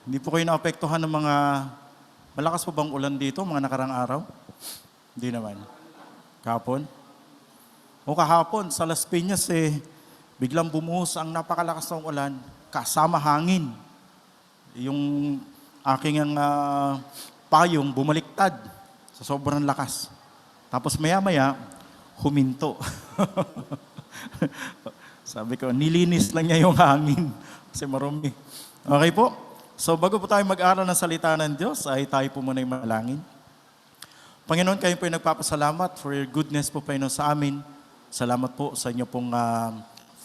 Hindi po kayo naapektuhan ng mga malakas po bang ulan dito, mga nakarang araw? Hindi naman. Kahapon? O kahapon, sa Las Piñas biglang bumuhos ang napakalakas ng ulan, kasama hangin. Yung aking payong bumaliktad sa sobrang lakas. Tapos maya-maya, huminto. Sabi ko, nilinis lang niya yung hangin kasi marumi. Okay po? So bago po tayo mag-aral ng salita ng Diyos, ay tayo po muna yung manalangin. Panginoon, kayo po yung nagpapasalamat for your goodness po, Panginoon, sa amin. Salamat po sa inyo pong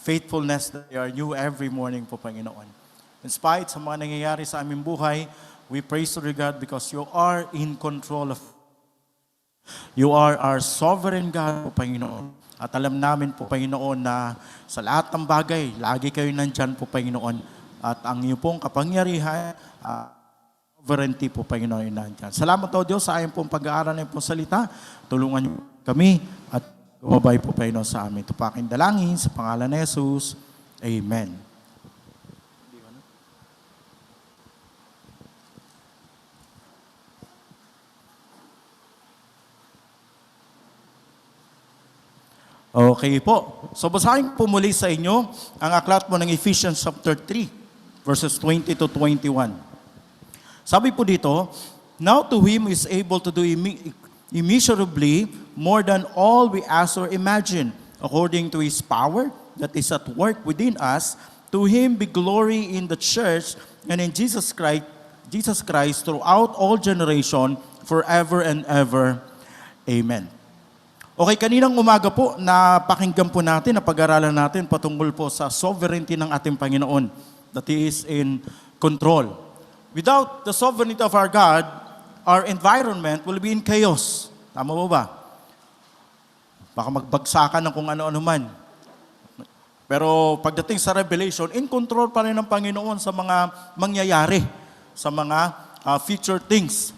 faithfulness that you are new every morning po, Panginoon. In spite sa mga nangyayari sa aming buhay, we praise you, God, because you are in control of. You are our sovereign God po, Panginoon. At alam namin po, Panginoon, na sa lahat ng bagay, lagi kayo nandyan po, Panginoon. At ang iyong pong kapangyarihan, sovereignty po, Panginoon, nandyan. Salamat po, Diyos, sa ayong pong pag-aaral ng pong salita. Tulungan niyo kami at gumabay po, Panginoon, sa amin. Ito pa aking dalangin sa pangalan ni Jesus. Amen. Okay po. So basahin po muli sa inyo ang aklat mo ng Ephesians chapter 3, verses 20 to 21. Sabi po dito, now to Him is able to do immeasurably more than all we ask or imagine, according to His power that is at work within us. To Him be glory in the church and in Jesus Christ throughout all generation, forever and ever. Amen. Okay, kaninang umaga po, napakinggan po natin, napag-aralan natin patungkol po sa sovereignty ng ating Panginoon, that He is in control. Without the sovereignty of our God, our environment will be in chaos. Tama po ba? Baka magbagsakan ng kung ano-ano man. Pero pagdating sa Revelation, in control pa rin ng Panginoon sa mga mangyayari, sa mga future things.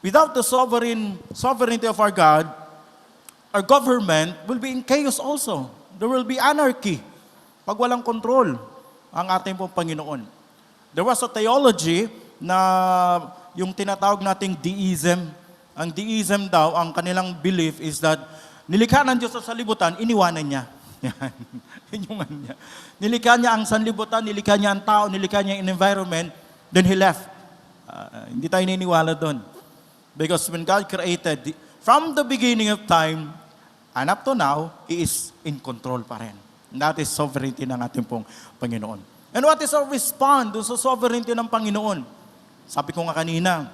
Without the sovereignty of our God, our government will be in chaos also. There will be anarchy pag walang control ang ating pong Panginoon. There was a theology na yung tinatawag nating deism. Ang deism daw, ang kanilang belief is that nilikha ng Diyos sa sanlibutan, iniwanan niya. Yan. Yun yung ano niya. Nilikha niya ang sanlibutan, nilikha niya ang tao, nilikha niya ang environment, then He left. Hindi tayo niniwala doon. Because when God created, from the beginning of time, and up to now, He is in control pa rin. And that is sovereignty ng ating pong Panginoon. And what is our response doon sa sovereignty ng Panginoon? Sabi ko nga kanina,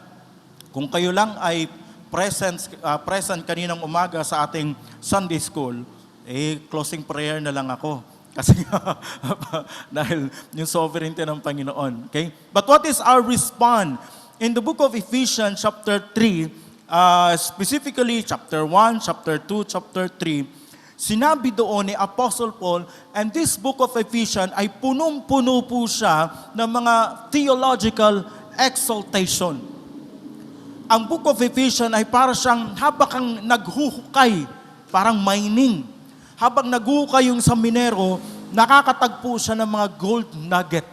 kung kayo lang ay present kaninang umaga sa ating Sunday school, closing prayer na lang ako. Kasi dahil yung sovereignty ng Panginoon. Okay? But what is our response? In the book of Ephesians chapter 3, specifically chapter 1, chapter 2, chapter 3, sinabi doon ni Apostle Paul, and this book of Ephesians ay punong-puno po siya ng mga theological exaltation. Ang book of Ephesians ay para siyang habang naghuhukay, parang mining. Habang naghuhukay yung sa minero, nakakatagpo siya ng mga gold nugget.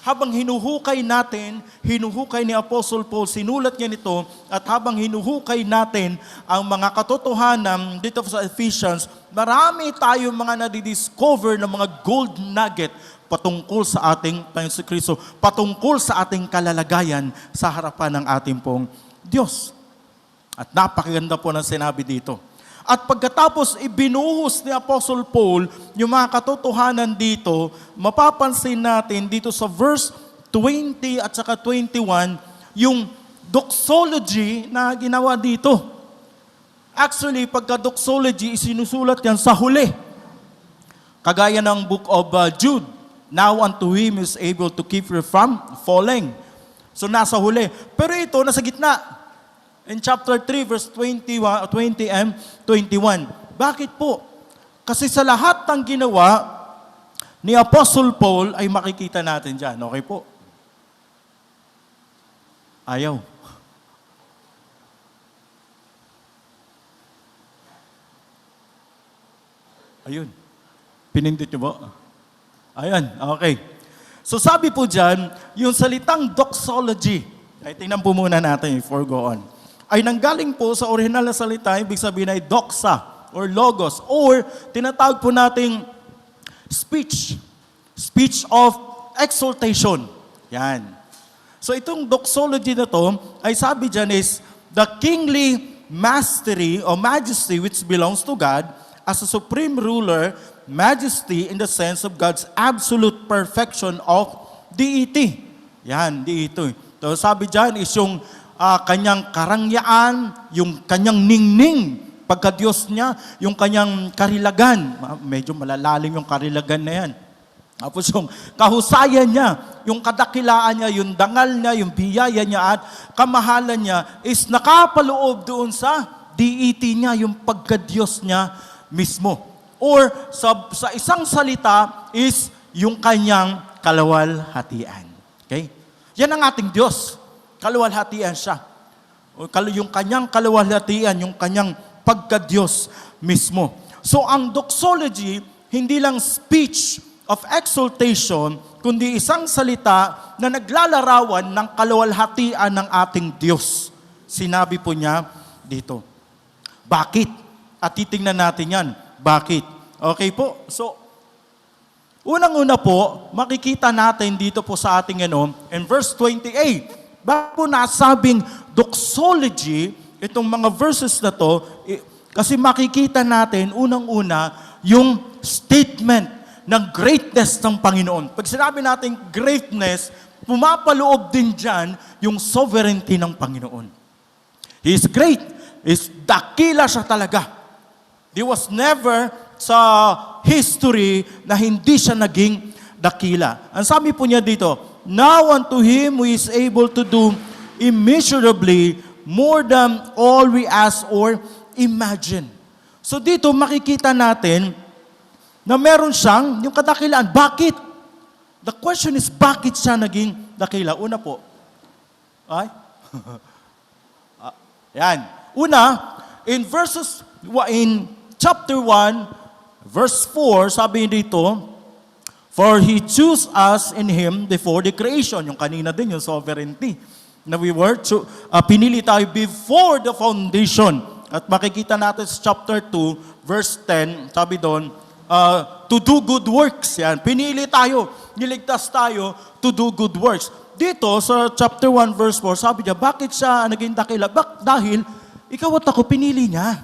Habang hinuhukay natin, hinuhukay ni Apostle Paul, sinulat niya nito, at habang hinuhukay natin ang mga katotohanan dito sa Ephesians, marami tayong mga nadidiscover ng mga gold nugget patungkol sa ating Panginoon Kristo, patungkol sa ating kalalagayan sa harapan ng ating pong Diyos. At napakaganda po ng sinabi dito. At pagkatapos ibinuhos ni Apostle Paul yung mga katotohanan dito, mapapansin natin dito sa verse 20 at saka 21, yung doxology na ginawa dito. Actually, pagka doxology, isinusulat yan sa huli. Kagaya ng book of Jude, now unto Him is able to keep you from falling. So nasa huli. Pero ito, nasa gitna. In chapter 3, verse 20 and 21. Bakit po? Kasi sa lahat ng ginawa ni Apostle Paul ay makikita natin dyan. Okay po? Ayaw. Ayun. Pinindot niyo ba? Ayan, okay. So sabi po dyan, yung salitang doxology, ay tingnan po muna natin before go on, ay nanggaling po sa original na salita, ibig sabihin ay doxa or logos, or tinatawag po nating speech. Speech of exaltation. Yan. So itong doxology na to, ay sabi dyan is, the kingly mastery or majesty which belongs to God as a supreme ruler, majesty in the sense of God's absolute perfection of deity. Yan, deity. So sabi dyan is yung kanyang karangyaan, yung kanyang ningning, pagka-Diyos niya, yung kanyang karilagan. Medyo malalalim yung karilagan na yan. Tapos yung kahusayan niya, yung kadakilaan niya, yung dangal niya, yung biyaya niya at kamahalan niya is nakapaloob doon sa deity niya, yung pagka-Diyos niya mismo. Or sa isang salita is yung kanyang kalawalhatian. Okay? Yan ang ating Diyos. Kalawalhatian siya. Yung kanyang kalawalhatian, yung kanyang pagka-Diyos mismo. So ang doxology, hindi lang speech of exaltation, kundi isang salita na naglalarawan ng kalawalhatian ng ating Diyos. Sinabi po niya dito. Bakit? At titingnan natin yan. Bakit? Okay po. So, unang-una po, makikita natin dito po sa ating in verse 28. Bakit po nasabing doxology, itong mga verses na to, kasi makikita natin, unang-una, yung statement ng greatness ng Panginoon. Pag sinabi natin greatness, pumapaloob din dyan yung sovereignty ng Panginoon. He is great. Dakila siya talaga. There was never sa history na hindi siya naging dakila. Ang sabi po niya dito, now unto Him who is able to do immeasurably more than all we ask or imagine. So dito makikita natin na meron siyang yung kadakilaan. Bakit? The question is, bakit siya naging dakila? Una po, yan. Una, in chapter 1, verse 4, sabi dito, for He chose us in Him before the creation. Yung kanina din, yung sovereignty. Na we were, pinili tayo before the foundation. At makikita natin sa chapter 2, verse 10, sabi doon, to do good works. Yan. Pinili tayo, niligtas tayo to do good works. Dito, sa chapter 1, verse 4, sabi niya, bakit siya naging dakila? Dahil, ikaw at ako, pinili niya.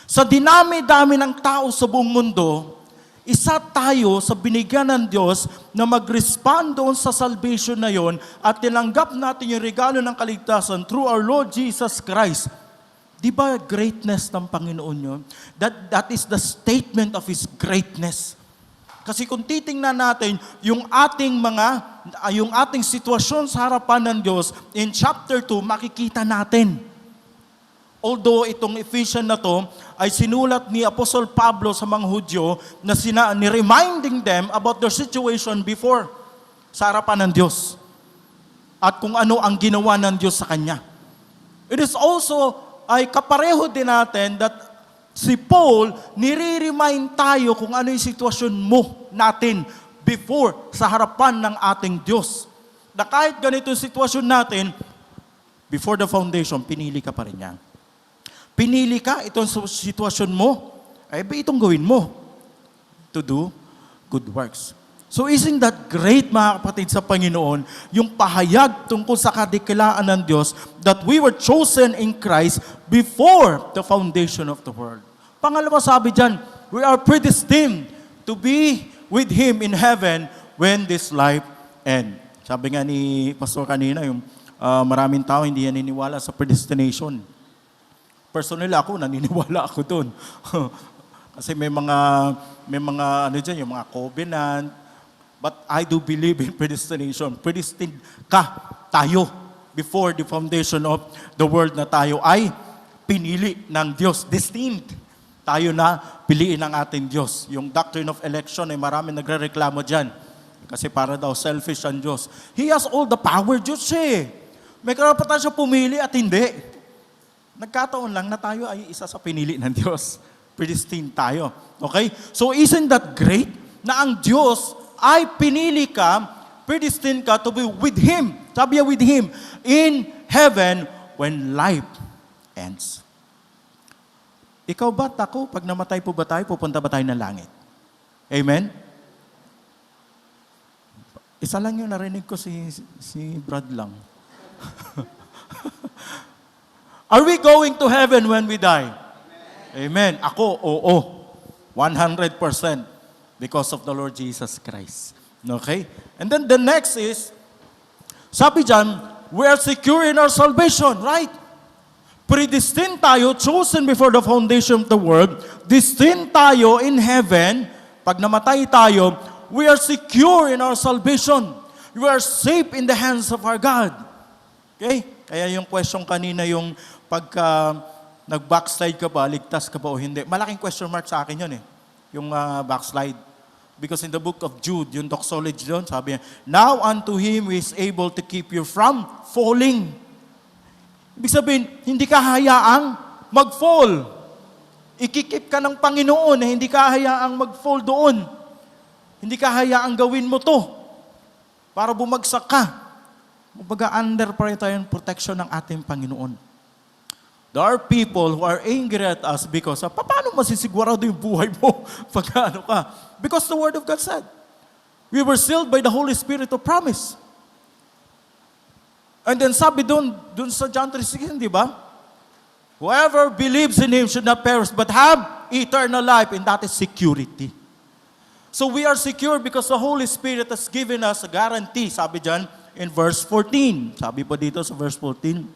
Sa dinami-dami ng tao sa buong mundo, isa tayo sa binigyan ng Diyos na mag-respond doon sa salvation na yon at tinanggap natin yung regalo ng kaligtasan through our Lord Jesus Christ. Di ba greatness ng Panginoon yun? That is the statement of His greatness. Kasi kung titingnan natin yung ating sitwasyon sa harapan ng Diyos, in chapter 2, makikita natin. Although itong Ephesians na to ay sinulat ni Apostle Pablo sa mga Hudyo na reminding them about their situation before sa harapan ng Diyos at kung ano ang ginawa ng Diyos sa Kanya. It is also ay kapareho din natin that si Paul nire-remind tayo kung ano yung sitwasyon natin before sa harapan ng ating Diyos. Na kahit ganito yung sitwasyon natin, before the foundation, pinili ka pa rin niya. Pinili ka, itong sitwasyon mo, ay ba itong gawin mo to do good works. So isn't that great, mga kapatid sa Panginoon, yung pahayag tungkol sa kadikilaan ng Diyos that we were chosen in Christ before the foundation of the world. Pangalawa, sabi dyan, we are predestined to be with Him in heaven when this life ends. Sabi nga ni Pastor kanina, yung maraming tao hindi yan niniwala sa predestination. Personally ako, naniniwala ako doon. Kasi may mga yung mga covenant. But I do believe in predestination. Predestined tayo before the foundation of the world na tayo ay pinili ng Diyos. Destined. Tayo na piliin ng ating Diyos. Yung doctrine of election ay marami nagrereklamo dyan. Kasi para daw selfish ang Diyos. He has all the power, Diyos eh. May karapatan siya pumili at hindi. Nagkataon lang na tayo ay isa sa pinili ng Diyos. Predestined tayo. Okay? So isn't that great na ang Diyos ay pinili ka, predestined ka to be with Him. Sabi niya, with Him in heaven when life ends. Ikaw ba, ako, pag namatay po ba tayo, pupunta ba tayo ng langit? Amen? Isa lang yung narinig ko si Brad lang. Are we going to heaven when we die? Amen. Ako, oo. 100% because of the Lord Jesus Christ. Okay? And then the next is, sabi dyan, we are secure in our salvation, right? Predestined tayo, chosen before the foundation of the world, destined tayo in heaven, pag namatay tayo, we are secure in our salvation. We are safe in the hands of our God. Okay? Kaya yung question kanina, yung pagka nag-backslide ka ba, ligtas ka ba o hindi, malaking question mark sa akin yun eh, yung backslide. Because in the book of Jude, yung doxology doon, sabi niya, now unto Him who is able to keep you from falling. Ibig sabihin, hindi ka hayaang mag-fall. Ikikip ka ng Panginoon, hindi ka hayaang mag-fall doon. Hindi ka hayaang gawin mo to para bumagsak ka. Kumbaga, under pa rin tayo yung protection ng ating Panginoon. There are people who are angry at us because, paano masisigurado yung buhay mo pag ano ka? Because the Word of God said, we were sealed by the Holy Spirit of promise. And then sabi doon sa John 3:16, di ba? Whoever believes in Him should not perish but have eternal life, and that is security. So we are secure because the Holy Spirit has given us a guarantee, sabi dyan in verse 14. Sabi po dito sa verse 14,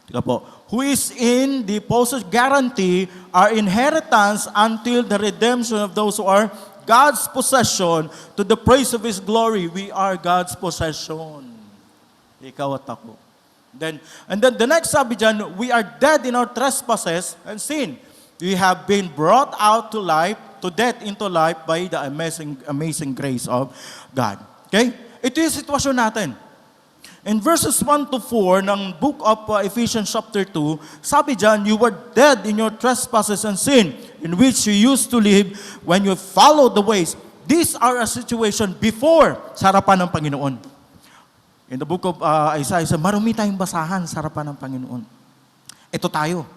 tika po, who is in the possession guarantee our inheritance until the redemption of those who are God's possession to the praise of His glory. We are God's possession. Ikaw at ako. And then the next sabi dyan, we are dead in our trespasses and sin. We have been brought out to life, to death into life by the amazing grace of God. Okay? Ito yung sitwasyon natin. In verses 1 to 4 ng book of Ephesians chapter 2, sabi dyan, you were dead in your trespasses and sin, in which you used to live when you followed the ways. These are a situation before sa harapan ng Panginoon. In the book of Isaiah, marumi tayong basahan sa harapan ng Panginoon. Ito tayo.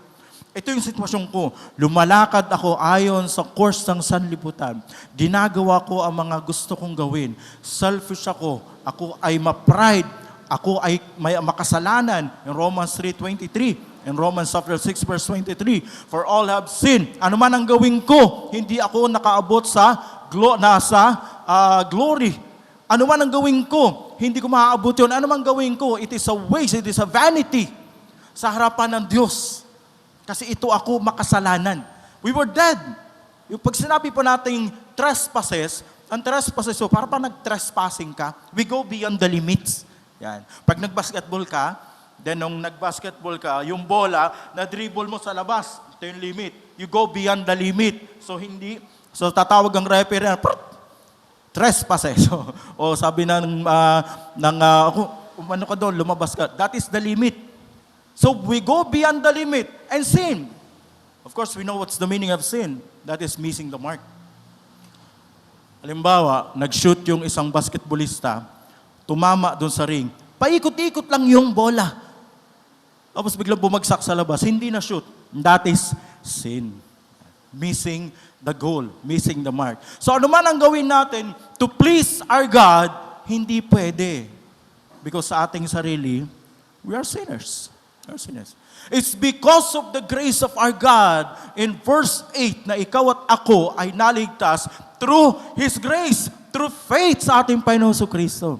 Ito yung sitwasyon ko. Lumalakad ako ayon sa course ng sanlibutan. Ginagawa ko ang mga gusto kong gawin. Selfish ako. Ako ay ma-pride. Ako ay may makasalanan. In Romans 3:23. In Romans chapter 6 verse 23. For all have sinned. Ano man ang gawin ko, hindi ako nakaabot sa glory. Ano man ang gawin ko, hindi ko maaabot yun. Ano man gawin ko, it is a waste, it is a vanity sa harapan ng Diyos. Kasi ito ako makasalanan. We were dead. Yung pag sinabi po nating trespasses, ang trespasses, so para pa nag-trespassing ka, we go beyond the limits. Yan. Pag nag-basketball ka, then nung nag-basketball ka, yung bola, na-dribble mo sa labas. Ito yung limit. You go beyond the limit. So tatawag ang referee, trespasses. O sabi ano ka doon, lumabas ka. That is the limit. So we go beyond the limit and sin. Of course, we know what's the meaning of sin. That is missing the mark. Halimbawa, nag-shoot yung isang basketballista, tumama doon sa ring, paikot-ikot lang yung bola. Tapos biglang bumagsak sa labas, hindi na shoot. That is sin. Missing the goal, missing the mark. So ano man ang gawin natin to please our God, hindi pwede. Because sa ating sarili, we are sinners. We are sinners. It's because of the grace of our God in verse 8 na ikaw at ako ay naligtas through His grace, through faith sa ating Panginoon Kristo.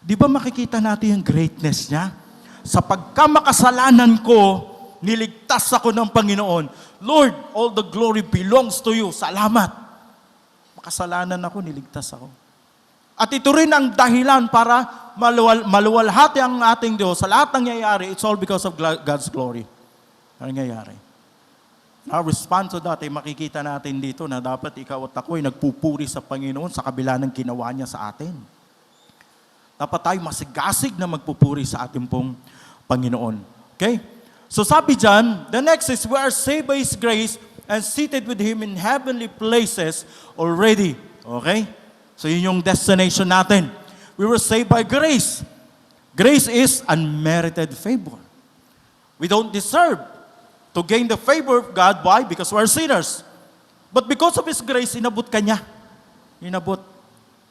Di ba makikita natin yung greatness niya? Sa pagkamakasalanan ko, niligtas ako ng Panginoon. Lord, all the glory belongs to you. Salamat. Makasalanan ako, niligtas ako. At ito rin ang dahilan para maluwalhati ang ating Diyos. Sa lahat ng nangyayari, it's all because of God's glory. Ang nangyayari. Our response to that ay makikita natin dito na dapat ikaw at ako ay nagpupuri sa Panginoon sa kabila ng ginawa niya sa atin. Dapat tayo masigasig na magpupuri sa ating pong Panginoon. Okay? So sabi dyan, the next is we are saved by His grace and seated with Him in heavenly places already Okay? So yun yung destination natin. We were saved by grace. Grace is unmerited favor. We don't deserve to gain the favor of God. Why? Because we're sinners. But because of His grace, inabot ka niya. Inabot.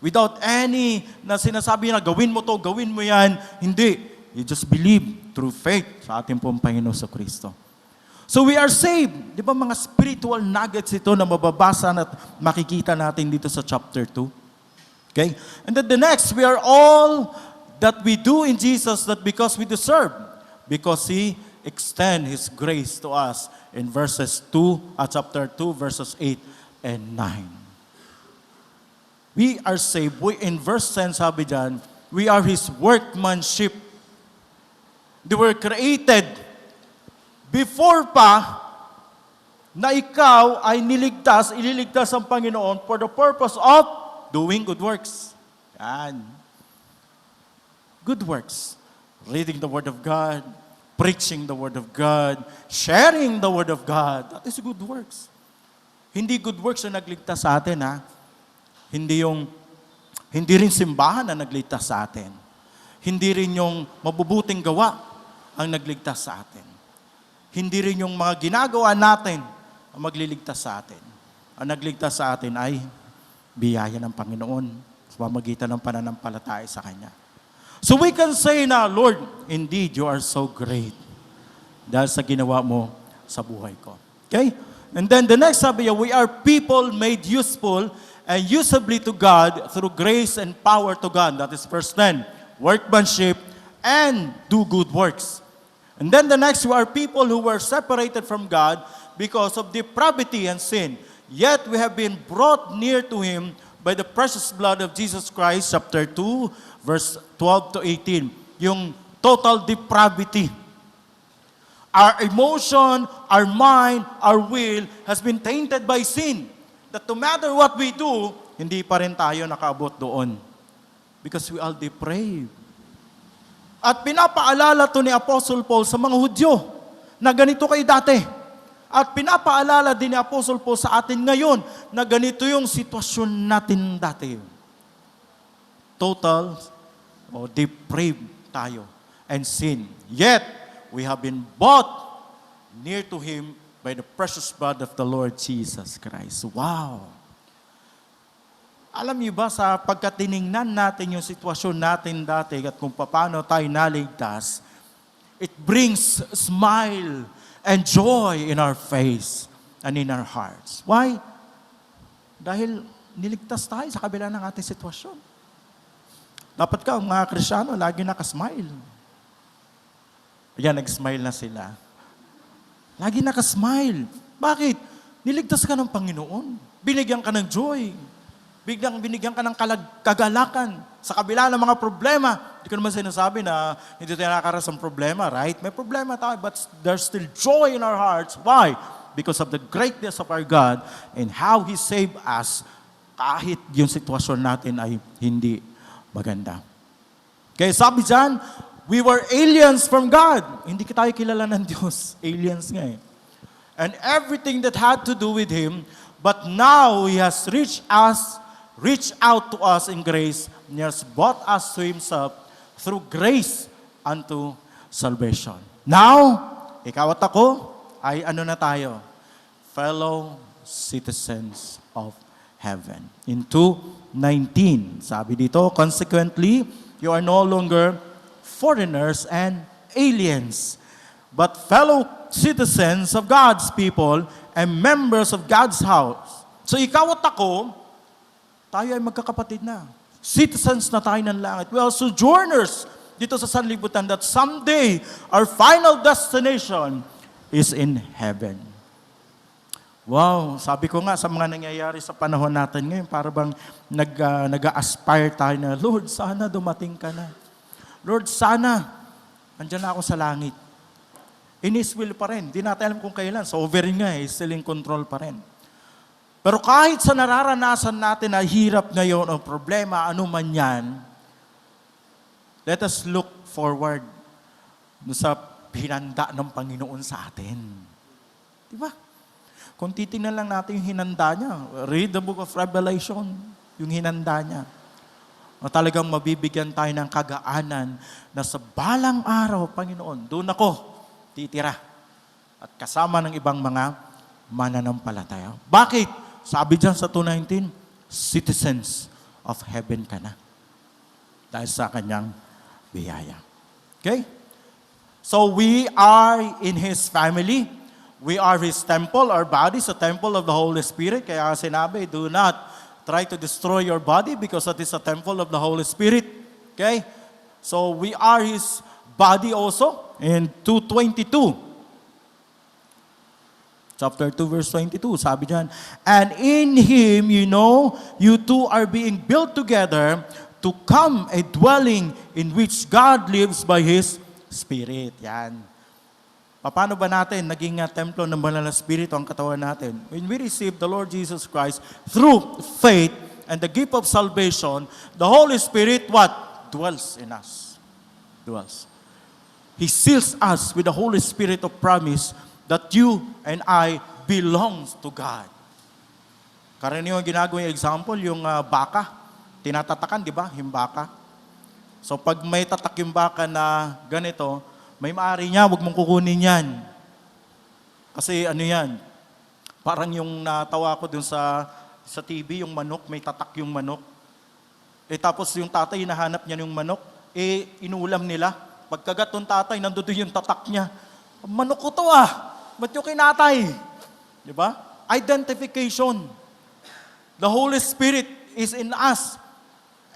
Without any na sinasabi na gawin mo to, gawin mo yan. Hindi. You just believe through faith sa ating pong Panginoon sa Kristo. So we are saved. Di ba mga spiritual nuggets ito na mababasa at makikita natin dito sa chapter 2? Okay? And then the next, we are all that we do in Jesus that because we deserve. Because He extend His grace to us in chapter 2, verses 8 and 9. We are saved. In verse 10, sabi dyan, we are His workmanship. They were created before pa na ikaw ay ililigtas ang Panginoon for the purpose of doing good works. Yan. Good works. Reading the Word of God, preaching the Word of God, sharing the Word of God. That is good works. Hindi good works na nagligtas sa atin, ha? Hindi rin simbahan na nagligtas sa atin. Hindi rin yung mabubuting gawa ang nagligtas sa atin. Hindi rin yung mga ginagawa natin ang magliligtas sa atin. Ang nagligtas sa atin ay biyaya ng Panginoon sa pamamagitan ng pananampalataya sa Kanya. So we can say na, Lord, indeed, you are so great dahil sa ginawa mo sa buhay ko. Okay? And then the next sabi niya, we are people made useful and usably to God through grace and power to God. That is verse 10. Workmanship and do good works. And then the next, we are people who were separated from God because of depravity and sin. Yet we have been brought near to Him by the precious blood of Jesus Christ, chapter 2, verse 12 to 18. Yung total depravity. Our emotion, our mind, our will has been tainted by sin. That no matter what we do, hindi pa rin tayo nakaabot doon. Because we are depraved. At pinapaalala to ni Apostle Paul sa mga Hudyo na ganito kayo dati. At pinapaalala din ni Apostle Paul sa atin ngayon na ganito yung sitwasyon natin dati. Total o depraved tayo and sin. Yet, we have been bought near to Him by the precious blood of the Lord Jesus Christ. Wow! Alam niyo ba sa pagkatiningnan natin yung sitwasyon natin dati at kung paano tayo naligtas, it brings smile and joy in our face and in our hearts. Why? Dahil niligtas tayo sa kabila ng ating sitwasyon. Dapat ka, mga Kristyano, lagi nakasmile. Ayan, nag-smile na sila. Lagi nakasmile. Bakit? Niligtas ka ng Panginoon. Binigyan ka ng joy. Biglang binigyan ka ng kagalakan sa kabila ng mga problema. Hindi ko naman sinasabi na hindi tayo nakakaras ng problema, right? May problema tayo, but there's still joy in our hearts. Why? Because of the greatness of our God and how He saved us kahit yung sitwasyon natin ay hindi maganda. Kaya sabi dyan, we were aliens from God. Hindi tayo kilala ng Diyos. Aliens nga eh. And everything that had to do with Him, but now He has reached out to us in grace, and He has brought us to Himself through grace unto salvation. Now, ikaw at ako, ay ano na tayo? Fellow citizens of heaven. In 2:19, sabi dito, consequently, you are no longer foreigners and aliens, but fellow citizens of God's people and members of God's house. So ikaw at ako, tayo ay magkakapatid na. Citizens na tayo ng langit. We are sojourners dito sa sanlibutan that someday our final destination is in heaven. Wow, sabi ko nga sa mga nangyayari sa panahon natin ngayon, para bang nag-aspire tayo na, Lord, sana dumating ka na. Lord, sana andyan na ako sa langit. In His will pa rin. Di natin alam kung kailan. Sovereign nga eh, still in control pa rin. Pero kahit sa nararanasan natin na hirap ngayon o problema, ano man yan, let us look forward sa hinanda ng Panginoon sa atin. Di ba? Kung titingnan lang natin yung hinanda niya, read the book of Revelation. yung hinanda niya. O talagang mabibigyan tayo ng kagaanan na sa balang araw, Panginoon, doon ako titira. At kasama ng ibang mga mananampalataya. Bakit? Sabi dyan sa 2:19, citizens of heaven ka na. Dahil sa kanyang biyaya. Okay? So we are in His family. We are His temple. Our body is a temple of the Holy Spirit. Kaya sinabi, do not try to destroy your body because that is a temple of the Holy Spirit. Okay? So we are His body also. In 2:22. Chapter 2, verse 22, sabi dyan, and in Him, you two are being built together to come a dwelling in which God lives by His Spirit. Yan. Paano ba natin naging templo ng banal na Espiritu ang katawan natin? When we receive the Lord Jesus Christ through faith and the gift of salvation, the Holy Spirit, what? Dwells in us. Dwells. He seals us with the Holy Spirit of promise that you and I belongs to God. Karaniwang ginagawang example, yung baka. Tinatatakan, di ba? Himbaka. So pag may tatak yung baka na ganito, may maari niya, huwag mong kukunin yan. Kasi ano yan, parang yung natawa ko dun sa TV, yung manok, may tatak yung manok. Tapos yung tatay, hinahanap niya yung manok, inuulam nila. Pagkagat ng tatay, nandun yung tatak niya. Manok ko to ba't yung kinatay? Di ba? Identification. The Holy Spirit is in us.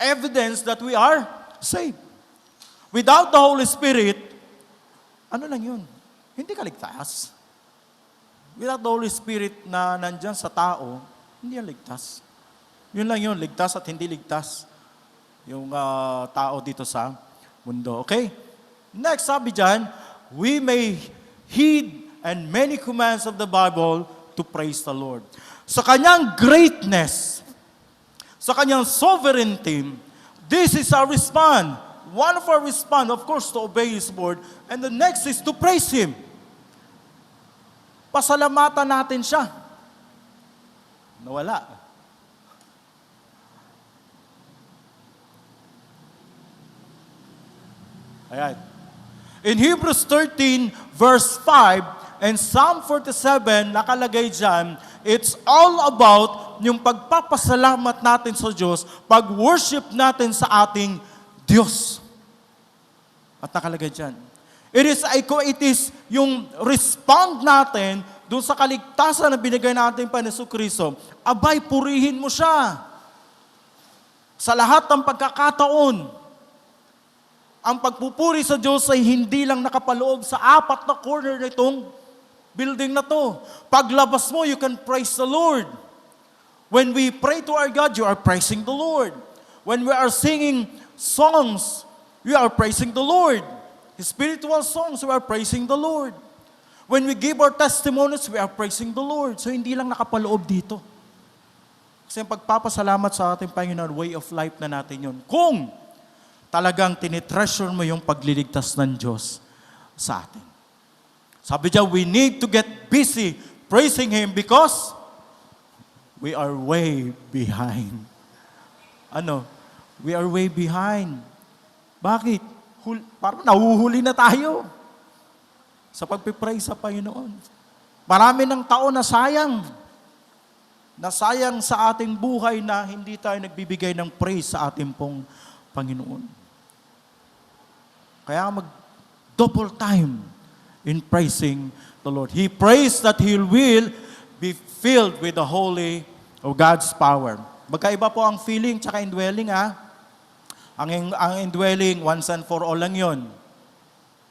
Evidence that we are saved. Without the Holy Spirit, ano lang yun? Hindi ka ligtas. Without the Holy Spirit na nandyan sa tao, hindi yan ligtas. Yun lang yun, ligtas at hindi ligtas. Yung tao dito sa mundo. Okay? Next, sabi dyan, we may heed and many commands of the Bible to praise the Lord. Sa kanyang greatness, sa kanyang sovereignty, this is our response. One of our response, of course, to obey His word, and the next is to praise Him. Pasalamatan natin siya. Nawala. Ayan. In Hebrews 13, verse 5, and Psalm 47, nakalagay dyan, it's all about yung pagpapasalamat natin sa Diyos, pag-worship natin sa ating Diyos. At nakalagay dyan. It is yung respond natin doon sa kaligtasan na binigay natin pa ni Kristo. Abay, purihin mo siya. Sa lahat ng pagkakataon, ang pagpupuri sa Diyos ay hindi lang nakapaloob sa apat na corner nitong building na to. Paglabas mo, you can praise the Lord. When we pray to our God, you are praising the Lord. When we are singing songs, we are praising the Lord. Spiritual songs, we are praising the Lord. When we give our testimonies, we are praising the Lord. So hindi lang nakapaloob dito. Kasi ang pagpapasalamat sa ating Panginoon, way of life na natin yun. Kung talagang tinitreasure mo yung pagliligtas ng Diyos sa atin. Sabi niya, we need to get busy praising Him because we are way behind. We are way behind. Bakit? Parang nahuhuli na tayo sa pagpipraise sa Panginoon. Marami ng tao na sayang sa ating buhay na hindi tayo nagbibigay ng praise sa ating pong Panginoon. Kaya mag-double time in praising the Lord. He prays that He will be filled with the Holy of God's power. Magkaiba po ang feeling tsaka indwelling Ang indwelling, once and for all lang yun.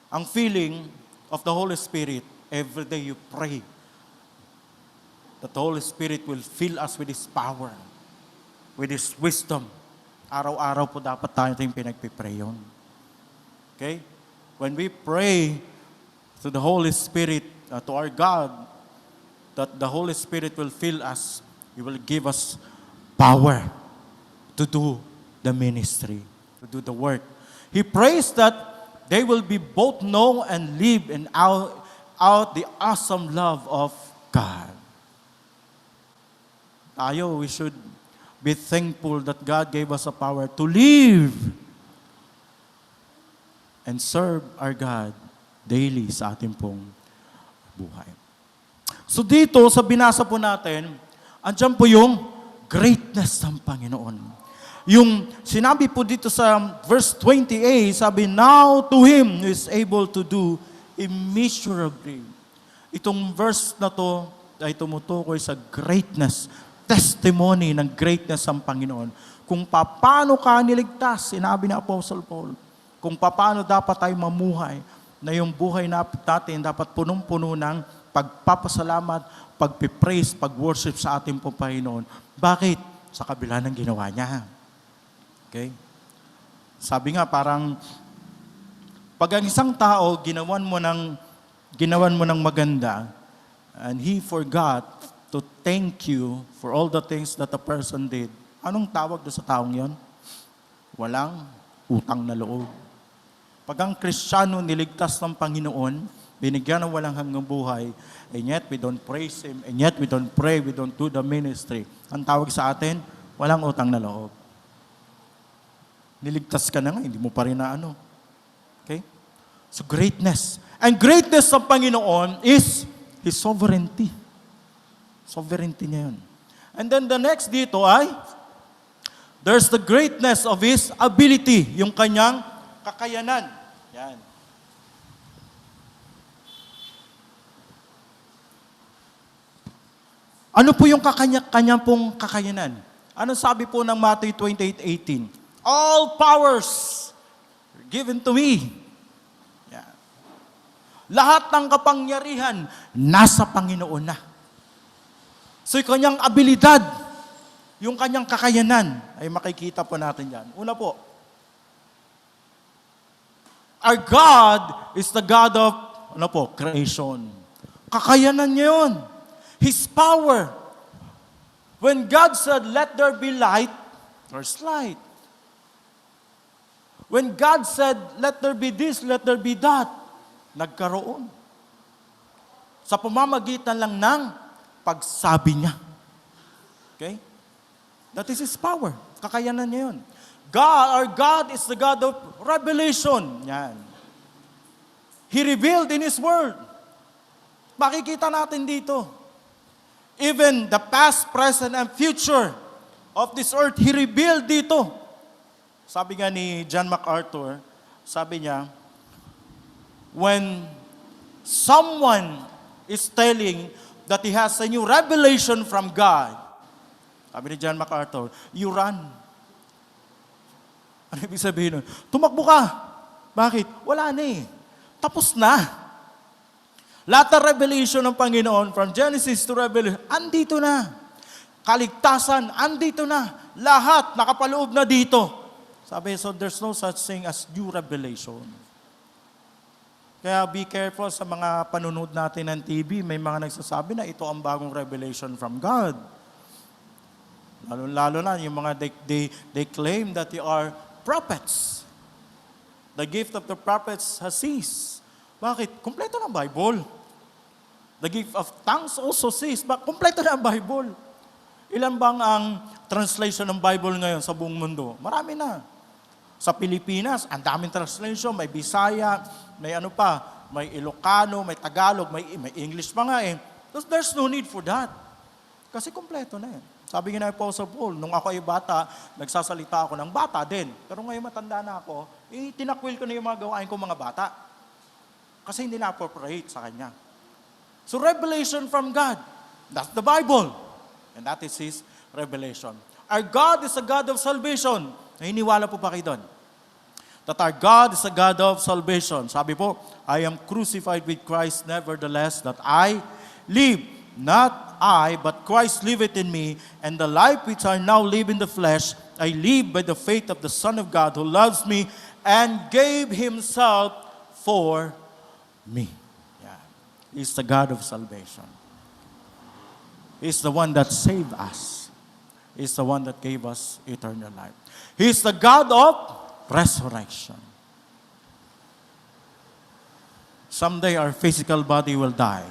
Ang feeling of the Holy Spirit, every day you pray that the Holy Spirit will fill us with His power, with His wisdom. Araw-araw po dapat tayo yung pinagpipray yun. Okay? When we pray to the Holy Spirit, to our God, that the Holy Spirit will fill us, He will give us power to do the ministry, to do the work. He prays that they will be both know and live and out the awesome love of God. We should be thankful that God gave us a power to live and serve our God daily sa ating pong buhay. So dito, sa binasa po natin, andyan po yung greatness ng Panginoon. Yung sinabi po dito sa verse 28, sabi, now to Him who is able to do immeasurably. Itong verse na to ay tumutukoy sa greatness, testimony ng greatness ng Panginoon. Kung paano ka niligtas, sinabi ni Apostle Paul, kung paano dapat tayo mamuhay, na yung buhay natin dapat punong-puno ng pagpapasalamat, pagpipraise, pag-worship sa ating pong Panginoon. Bakit? Sa kabila ng ginawa niya. Okay? Sabi nga parang, pag ang isang tao, ginawan mo ng maganda, and he forgot to thank you for all the things that a person did, anong tawag doon sa taong yon? Walang utang na loob. Pag ang Kristiyano niligtas ng Panginoon, binigyan ng walang hanggang buhay, and yet we don't praise Him, and yet we don't pray, we don't do the ministry. Ang tawag sa atin, walang utang na loob. Niligtas ka na nga, hindi mo pa rin na ano. Okay? So greatness. And greatness ng Panginoon is His sovereignty. Sovereignty niya yun. And then the next dito ay, there's the greatness of His ability, yung kanyang kakayanan. Yan. Ano po yung kanyang pong kakayanan? Ano sabi po ng Matthew 28:18? All powers are given to me. Yan. Lahat ng kapangyarihan nasa Panginoon na. So yung kanyang abilidad, yung kanyang kakayanan, ay makikita po natin yan. Una po, our God is the God of, creation. Kakayanan niya yun. His power. When God said, let there be light, there's light. When God said, let there be this, let there be that, nagkaroon. Sa pamamagitan lang ng pagsabi niya. Okay? That is His power. Kakayanan niya yun. Our God is the God of revelation. Yan. He revealed in His Word. Makikita natin dito. Even the past, present, and future of this earth, He revealed dito. Sabi nga ni John MacArthur, sabi niya, when someone is telling that he has a new revelation from God, sabi ni John MacArthur, you run. Ano ibig sabihin nun? Tumakbo ka. Bakit? Wala na eh. Tapos na. Lahat ng revelation ng Panginoon, from Genesis to Revelation, andito na. Kaligtasan, andito na. Lahat, nakapaloob na dito. Sabi, so there's no such thing as new revelation. Kaya be careful sa mga panunod natin ng TV, may mga nagsasabi na ito ang bagong revelation from God. Lalo na, yung mga they claim that they are prophets. The gift of the prophets has ceased. Bakit? Kompleto na ang Bible. The gift of tongues also ceased. But kompleto na ang Bible. Ilan bang ang translation ng Bible ngayon sa buong mundo? Marami na. Sa Pilipinas, ang daming translation. May Bisaya, may ano pa, may Ilocano, may Tagalog, may English pa nga eh. There's no need for that. Kasi kompleto na eh. Sabi nga na Apostle Paul, nung ako ay bata, nagsasalita ako ng bata din. Pero ngayon matanda na ako, tinakwil ko na yung mga gawain ko mga bata. Kasi hindi na-appropriate sa Kanya. So revelation from God. That's the Bible. And that is His revelation. Our God is a God of salvation. Naniniwala po pa kayo doon? That our God is a God of salvation. Sabi po, I am crucified with Christ, nevertheless, that I live. Not I, but Christ liveth in me, and the life which I now live in the flesh, I live by the faith of the Son of God, who loves me and gave Himself for me. Yeah. He's the God of salvation. He's the one that saved us. He's the one that gave us eternal life. He's the God of resurrection. Someday our physical body will die.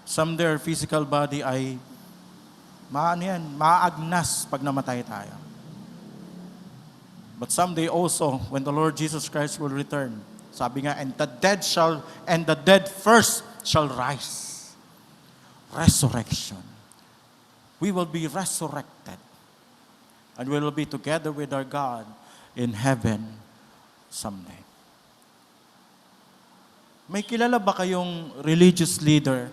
Someday our physical body ay Maagnas pag namatay tayo. But someday also, when the Lord Jesus Christ will return, sabi nga, and the dead first shall rise. Resurrection. We will be resurrected. And we will be together with our God in heaven someday. May kilala ba kayong religious leader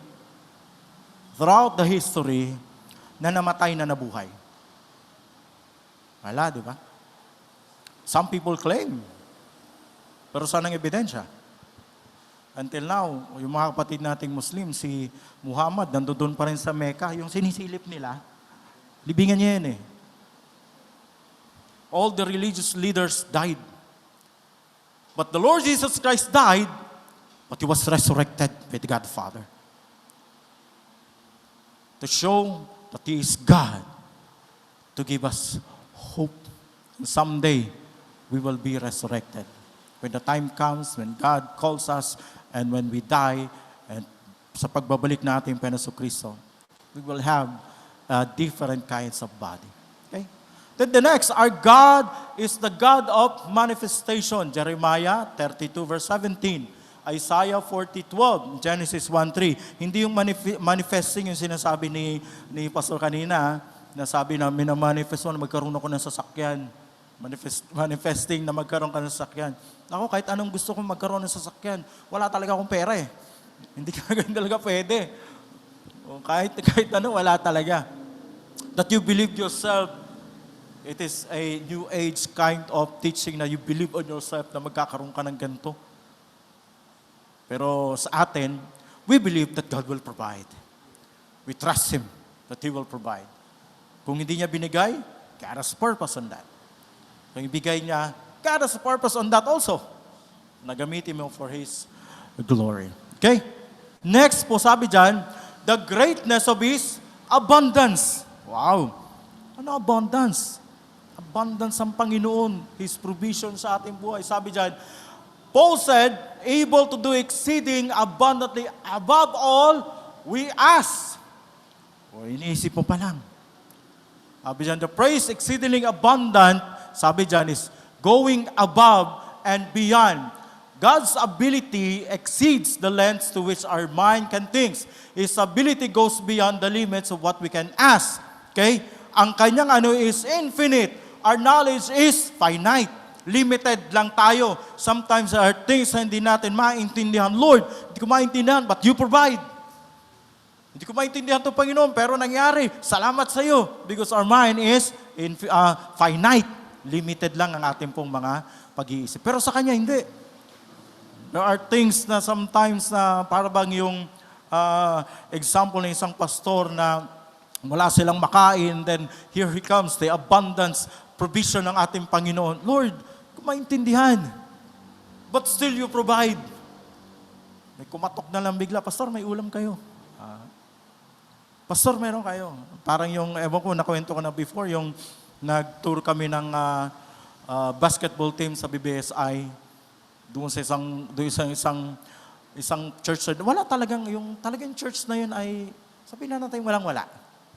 throughout the history na namatay na nabuhay? Wala, di ba? Some people claim. Pero saan ang ebidensya? Until now, yung mga kapatid nating Muslim, si Muhammad, nandoon pa rin sa Mecca, yung sinisilip nila, libingan niya yan eh. All the religious leaders died. But the Lord Jesus Christ died, but He was resurrected with God the Father. To show that He is God, to give us hope. And someday, we will be resurrected. When the time comes, when God calls us, and when we die, and sa pagbabalik natin pa na Kristo, we will have different kinds of body. Okay? Then the next, our God is the God of manifestation. Jeremiah 32 verse 17. Isaiah 40:12, Genesis 1:3. Hindi yung manifesting yung sinasabi ni Pastor kanina, na sabi na minamanifest mo na magkaroon ako ng sasakyan. Manifesting na magkaroon ka ng sasakyan. Ako, kahit anong gusto kong magkaroon ng sasakyan, wala talaga akong pera eh. Hindi ka talaga pwede. O kahit ano, wala talaga. That you believe yourself, it is a new age kind of teaching na you believe on yourself na magkakaroon ka ng ganito. Pero sa atin, we believe that God will provide. We trust Him that He will provide. Kung hindi niya binigay, God has purpose on that. Kung ibigay niya, God has a purpose on that also. Nagamitin mo for His glory. Okay? Next po, sabi dyan, the greatness of His abundance. Wow! Ano abundance? Abundance ang Panginoon. His provision sa ating buhay. Sabi dyan, Paul said, able to do exceeding abundantly above all we ask. O, iniisip mo pa lang. Sabi dyan, the praise exceedingly abundant, sabi dyan is going above and beyond. God's ability exceeds the lengths to which our mind can think. His ability goes beyond the limits of what we can ask. Okay? Ang kanyang is infinite. Our knowledge is finite. Limited lang tayo. Sometimes there are things na hindi natin maintindihan. Lord, hindi ko maintindihan, but you provide. Hindi ko maintindihan ito, Panginoon, pero nangyari. Salamat sa iyo. Because our mind is finite. Limited lang ang ating pong mga pag-iisip. Pero sa Kanya, hindi. There are things na sometimes na para bang yung example ng isang pastor na wala silang makain, then here he comes, the abundance, provision ng ating Panginoon. Lord, kung maintindihan, but still you provide. May kumatok na lang bigla, Pastor, may ulam kayo. Pastor, meron kayo. Parang yung, ewan ko, nakwento ko na before, yung nag-tour kami ng basketball team sa BBSI doon sa isang church. Wala talagang talagang church na yun ay sabihin na natin walang-wala.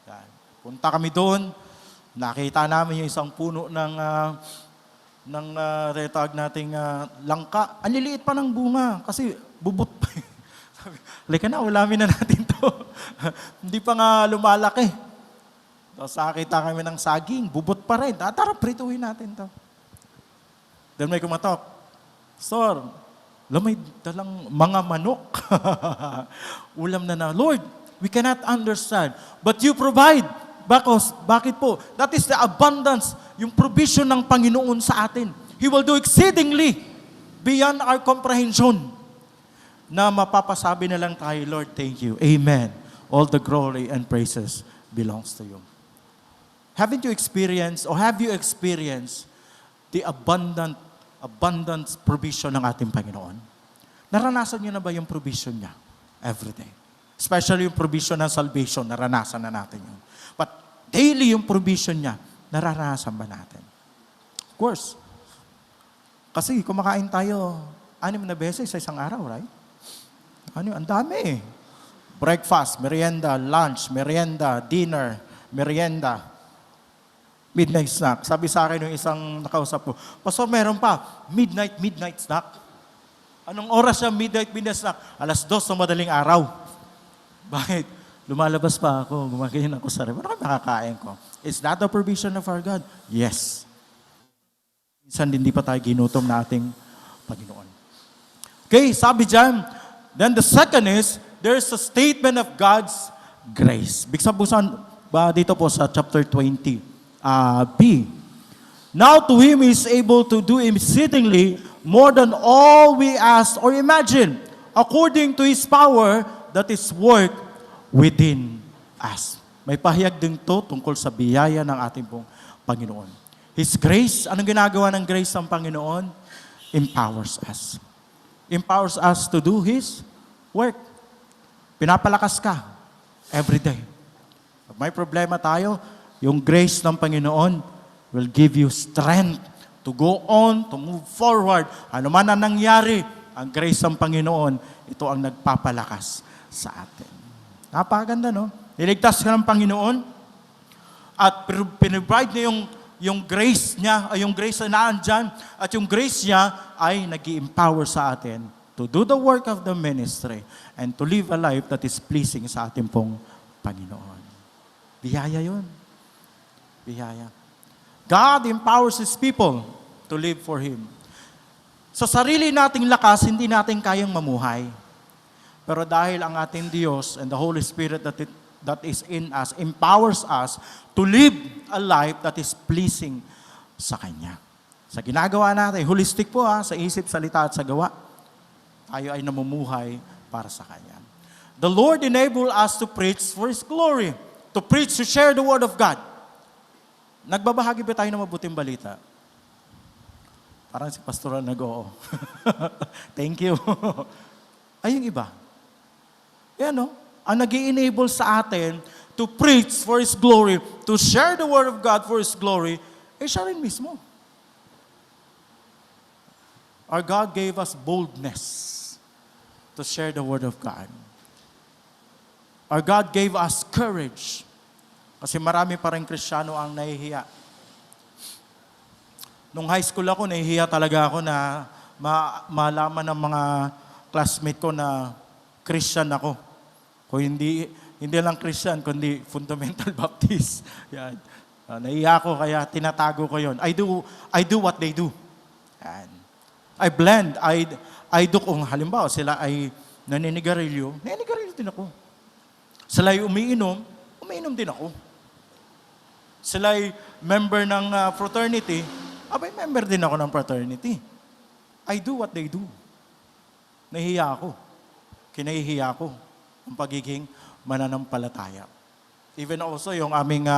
Yan. Punta kami doon, nakita namin yung isang puno ng retag nating langka. Ang liliit pa ng bunga kasi bubot pa. Sabi, halika na, ulamin na natin to. Hindi pa nga lumalaki. Tapos nakakita kami ng saging, bubot pa rin. Tara, prituhin natin to. Then may kumatok, Pastor, may dalang mga manok. Ulam na. Lord, we cannot understand. But you provide. Bakit po? That is the abundance, yung provision ng Panginoon sa atin. He will do exceedingly beyond our comprehension. Na mapapasabi na lang tayo, Lord, thank you. Amen. All the glory and praises belongs to you. Haven't you experienced or have you experienced the abundant provision ng ating Panginoon? Naranasan niyo na ba yung provision niya every day? Especially yung provision ng salvation, naranasan na natin yun. But daily yung provision niya, naranasan ba natin? Of course. Kasi kumakain tayo 6 na beses sa isang araw, right? Ang dami eh. Breakfast, merienda, lunch, merienda, dinner, merienda, midnight snack. Sabi sa akin yung isang nakausap ko, Pastor, meron pa, midnight snack. Anong oras siya midnight snack? 2:00 ng madaling araw. Bakit? Lumalabas pa ako, gumaganyan ako sa ref. Ano kayo nakakain ko? Is that the provision of our God? Yes. Minsan hindi pa tayo ginutom na ating Panginoon. Okay, sabi dyan, then the second is, there's a statement of God's grace. Bigsabusan ba dito po sa chapter 20, B. Now to Him is able to do exceedingly more than all we ask or imagine, according to His power that is work within us. May pahayag din to tungkol sa biyaya ng ating pong Panginoon. His grace, anong ginagawa ng grace ng Panginoon? Empowers us. Empowers us to do His work. Pinapalakas ka every day. Pag may problema tayo, yung grace ng Panginoon will give you strength to go on, to move forward. Ano man ang nangyari, ang grace ng Panginoon, ito ang nagpapalakas sa atin. Napakaganda, no? Niligtas ka ng Panginoon at pinivide niya yung grace niya, ay yung grace na naandyan, at yung grace niya ay nag-i-empower sa atin to do the work of the ministry and to live a life that is pleasing sa ating pong Panginoon. Biyaya yun. Biyaya. God empowers His people to live for Him. Sa sarili nating lakas, hindi natin kayang mamuhay. Pero dahil ang ating Diyos and the Holy Spirit that is in us empowers us to live a life that is pleasing sa Kanya. Sa ginagawa natin, holistic po sa isip, salita at sa gawa, tayo ay namumuhay para sa Kanya. The Lord enable us to preach for His glory, to preach, to share the Word of God. Nagbabahagi ba tayo ng mabuting balita? Parang si Pastoral nag-oo. Thank you. Ay, yung iba. Yan, no? Ang nag-i-enable sa atin to preach for His glory, to share the Word of God for His glory, siya rin mismo. Our God gave us boldness to share the Word of God. Our God gave us courage. Kasi marami pa rin Kristiyano ang nahihiya. Nung high school ako, nahihiya talaga ako na malaman ng mga classmate ko na Christian ako. Kung hindi lang Christian, kundi fundamental Baptist. Yan. Nahihiya ako, kaya tinatago ko yon. I do what they do. Yan. I blend. I do kung halimbawa sila ay naninigarilyo din ako. Sila ay umiinom din ako. Sila ay member ng fraternity, member din ako ng fraternity. I do what they do. Nahihiya ako. Kinahihiya ko ang pagiging mananampalataya. Even also yung aming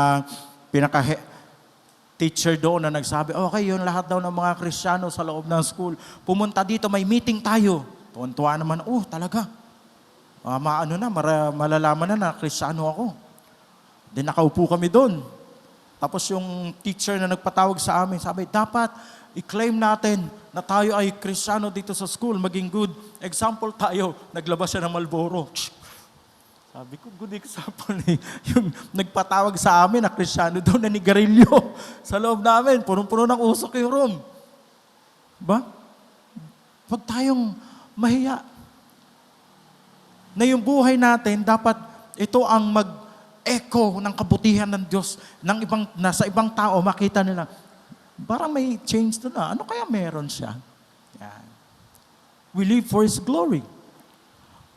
pinaka-teacher doon na nagsabi, okay, yun lahat daw ng mga Kristiyano sa loob ng school, pumunta dito, may meeting tayo. Tuwan-tuwa naman, talaga. Malalaman na Kristiyano ako. Then nakaupo kami doon. Tapos yung teacher na nagpatawag sa amin, sabi, dapat i-claim natin na tayo ay Kristiyano dito sa school, maging good example tayo. Naglabas siya ng Marlboro. Sabi ko, good example eh. Yung nagpatawag sa amin na Kristiyano daw na nigarilyo sa loob namin. Punong-puno ng usok yung room. Ba? Huwag tayong mahiya. Na yung buhay natin, dapat ito ang mag-echo ng kabutihan ng Diyos. Sa ibang tao, makita nila, parang may change doon na. Ano kaya meron siya? Yan. We live for His glory.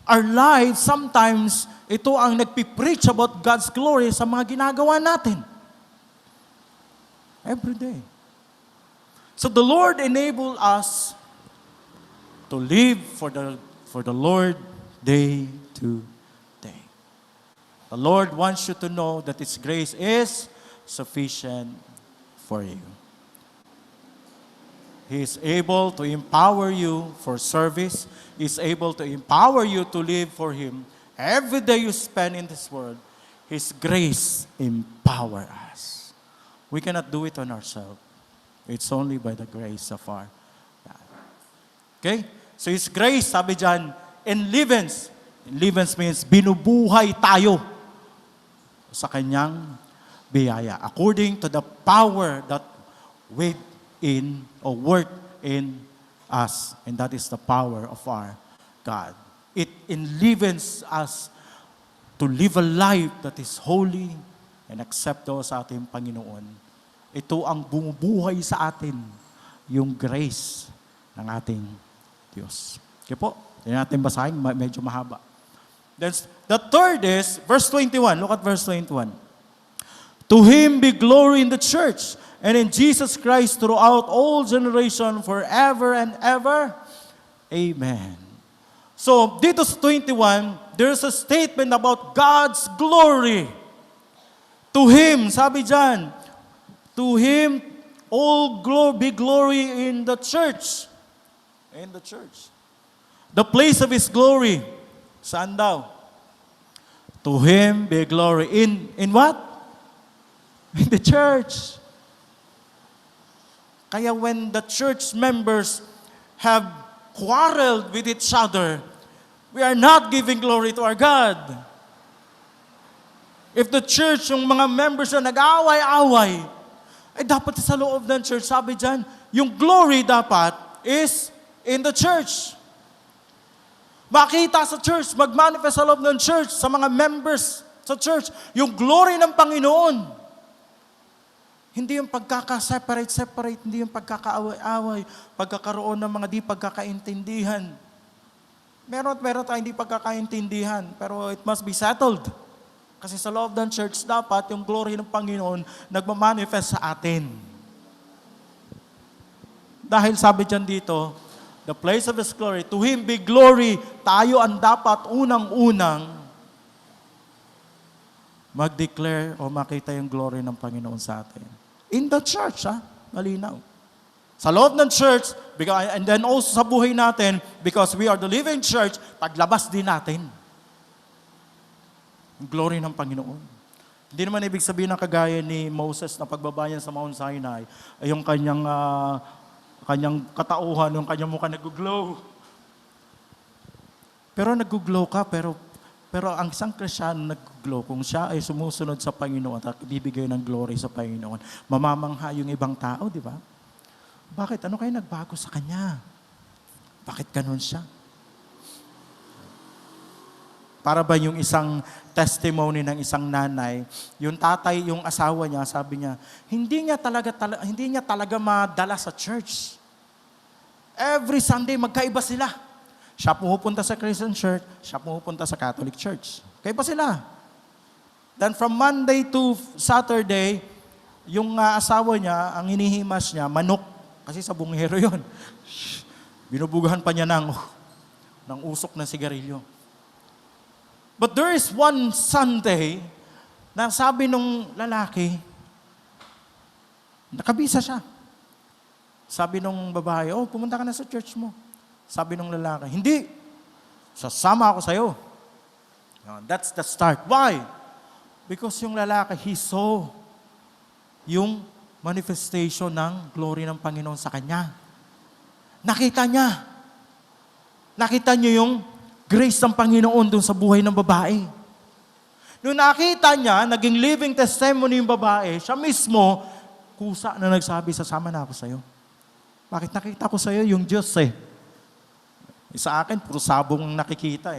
Our lives, sometimes, ito ang nagpipreach about God's glory sa mga ginagawa natin. Every day. So the Lord enabled us to live for the Lord day to day. The Lord wants you to know that His grace is sufficient for you. He is able to empower you for service. He is able to empower you to live for Him. Every day you spend in this world, His grace empower us. We cannot do it on ourselves. It's only by the grace of our God. Okay? So His grace, sabi dyan, enlivens. Enlivens means binubuhay tayo sa Kanyang biyaya. According to the power that work in us. And that is the power of our God. It enlivens us to live a life that is holy and acceptable sa ating Panginoon. Ito ang bumubuhay sa atin, yung grace ng ating Diyos. Okay po, tingnan natin basahin, medyo mahaba. Then, the third is, verse 21. Look at verse 21. To Him be glory in the church and in Jesus Christ throughout all generation forever and ever. Amen. So, dito sa 21, there's a statement about God's glory. To Him, sabi dyan, to Him all be glory in the church. In the church. The place of His glory. Saan daw? To Him be glory. In what? In the church. Kaya when the church members have quarreled with each other, we are not giving glory to our God. If the church, yung mga members na nag-aaway-away, ay dapat sa loob ng church, sabi dyan, yung glory dapat is in the church. Makita sa church, mag-manifest sa loob ng church, sa mga members sa church, yung glory ng Panginoon. Hindi yung pagkaka-separate, hindi yung pagkakaaway-away, pagkakaroon ng mga di pagkakaintindihan. Meron tayong di pagkakaintindihan, pero it must be settled. Kasi sa loob ng church, dapat yung glory ng Panginoon nagmamanifest sa atin. Dahil sabi dyan dito, the place of His glory, to Him be glory, tayo ang dapat unang-unang mag-declare o makita yung glory ng Panginoon sa atin. In the church, malinaw. Sa loob ng church, and then also sa buhay natin, because we are the living church, paglabas din natin. Yung glory ng Panginoon. Hindi naman ibig sabihin na kagaya ni Moses na pagbaba niya sa Mount Sinai, ay yung kanyang katauhan, yung kanyang mukha nag-glow. Pero nag-glow ka, pero ang isang Kristyano nag-glow, kung siya ay sumusunod sa Panginoon at bibigay ng glory sa Panginoon, mamamangha yung ibang tao, di ba? Bakit? Ano kayo nagbago sa kanya? Bakit ganun siya? Para ba yung isang testimony ng isang nanay, yung tatay, yung asawa niya, sabi niya, hindi niya talaga madala sa church. Every Sunday, magkaiba sila. Siya pupunta sa Christian church, siya pupunta sa Catholic church. Kaiba sila. Then from Monday to Saturday, yung asawa niya, ang hinihimas niya, manok. Kasi sa bungero yun. Binubugahan pa niya ng usok ng sigarilyo. But there is one Sunday na sabi nung lalaki, nakabisa siya. Sabi nung babae, pumunta ka na sa church mo. Sabi nung lalaki, hindi. Sasama ako sa'yo. That's the start. Why? Because yung lalaki, he saw yung manifestation ng glory ng Panginoon sa kanya. Nakita niya. Nakita niyo yung grace ng Panginoon dun sa buhay ng babae. Nung nakita niya, naging living testimony yung babae, siya mismo, kusa na nagsabi, sasama na ako sa'yo. Bakit nakita ko sa'yo yung Diyos Sa akin, puro sabong nakikita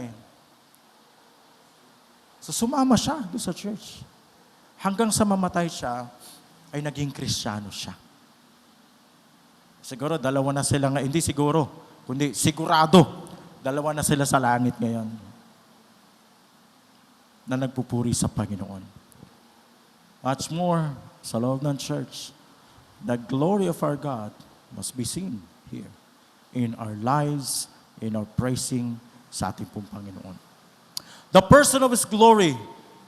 So sumama siya doon sa church. Hanggang sa mamatay siya, ay naging Kristiyano siya. Siguro, dalawa na sila hindi siguro, kundi sigurado, dalawa na sila sa langit ngayon na nagpupuri sa Panginoon. Much more, sa loob ng church, the glory of our God must be seen here in our lives, in our praising sa ating pong Panginoon. The person of His glory,